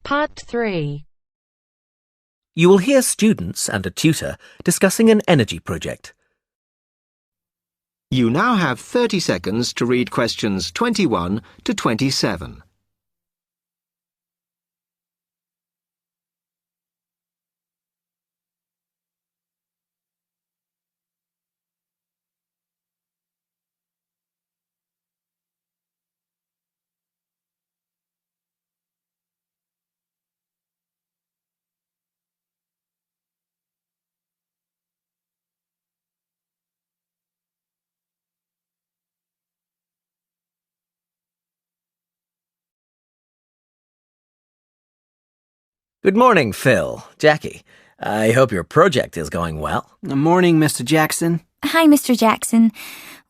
Part 3. You will hear students and a tutor discussing an energy project. You now have 30 seconds to read questions 21 to 27. Good morning, Phil. Jackie, I hope your project is going well. Good morning, Mr. Jackson. Hi, Mr. Jackson.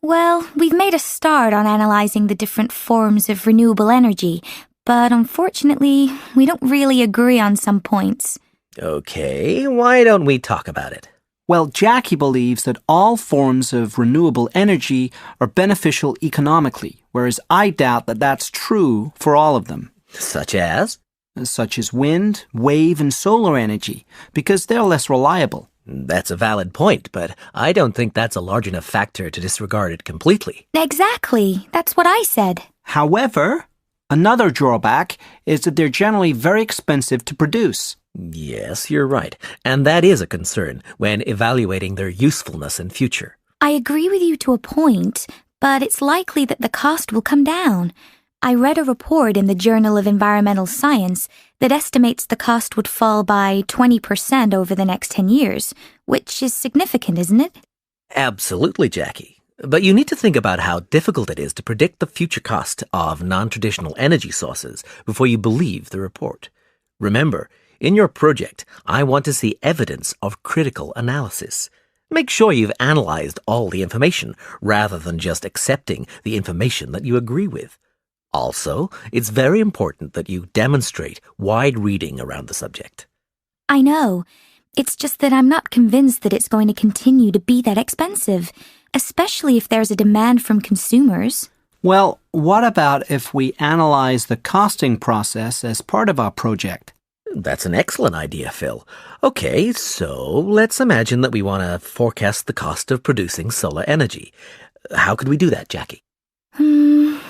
Well, we've made a start on analysing the different forms of renewable energy, but unfortunately, we don't really agree on some points. Okay, why don't we talk about it? Well, Jackie believes that all forms of renewable energy are beneficial economically, whereas I doubt that that's true for all of them. Such as? Such as wind, wave, and solar energy, because they're less reliable. That's a valid point, but I don't think that's a large enough factor to disregard it completely. Exactly. That's what I said. However, another drawback is that they're generally very expensive to produce. Yes, you're right, and that is a concern when evaluating their usefulness in future. I agree with you to a point, but it's likely that the cost will come down. I read a report in the Journal of Environmental Science that estimates the cost would fall by 20% over the next 10 years, which is significant, isn't it? Absolutely, Jackie. But you need to think about how difficult it is to predict the future cost of non-traditional energy sources before you believe the report. Remember, in your project, I want to see evidence of critical analysis. Make sure you've analyzed all the information rather than just accepting the information that you agree with. Also, it's very important that you demonstrate wide reading around the subject. I know. It's just that I'm not convinced that it's going to continue to be that expensive, especially if there's a demand from consumers. Well, what about if we analyze the costing process as part of our project? That's an excellent idea, Phil. Okay, so let's imagine that we want to forecast the cost of producing solar energy. How could we do that, Jackie?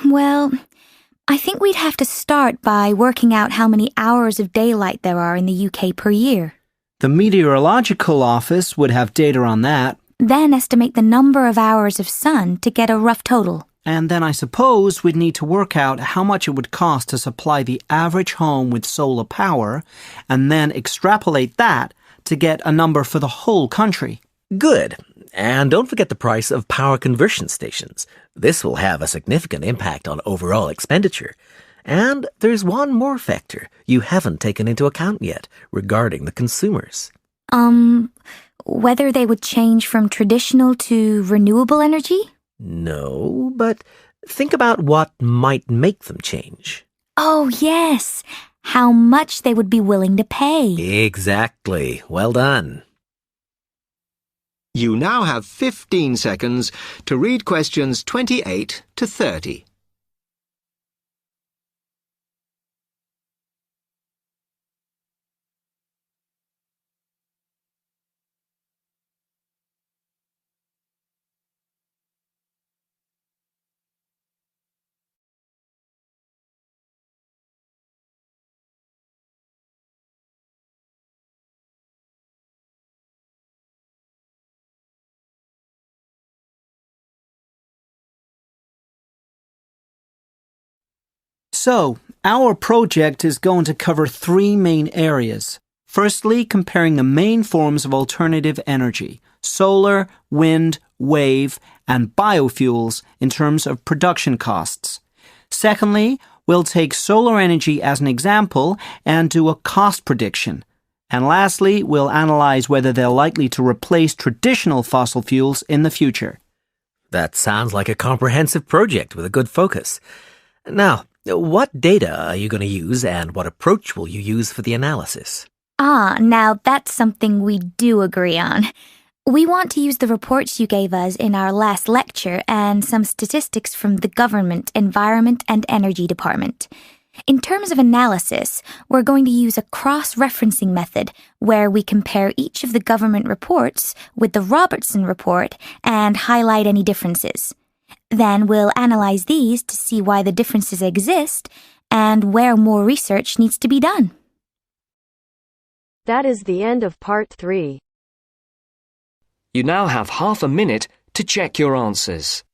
Well, I think we'd have to start by working out how many hours of daylight there are in the UK per year. The Meteorological Office would have data on that. Then estimate the number of hours of sun to get a rough total. And then I suppose we'd need to work out how much it would cost to supply the average home with solar power, and then extrapolate that to get a number for the whole country. Good. And don't forget the price of power conversion stations. This will have a significant impact on overall expenditure. And there's one more factor you haven't taken into account yet regarding the consumers. Whether they would change from traditional to renewable energy? No, but think about what might make them change. Oh, yes. How much they would be willing to pay. Exactly. Well done. You now have 15 seconds to read questions 28 to 30. So, our project is going to cover three main areas. Firstly, comparing the main forms of alternative energy, solar, wind, wave, and biofuels in terms of production costs. Secondly, we'll take solar energy as an example and do a cost prediction. And lastly, we'll analyze whether they're likely to replace traditional fossil fuels in the future. That sounds like a comprehensive project with a good focus. Now, what data are you going to use and what approach will you use for the analysis? Now that's something we do agree on. We want to use the reports you gave us in our last lecture and some statistics from the Government, Environment and Energy Department. In terms of analysis, we're going to use a cross-referencing method where we compare each of the government reports with the Robertson report and highlight any differences. Then we'll analyze these to see why the differences exist and where more research needs to be done. That is the end of Part 3. You now have half a minute to check your answers.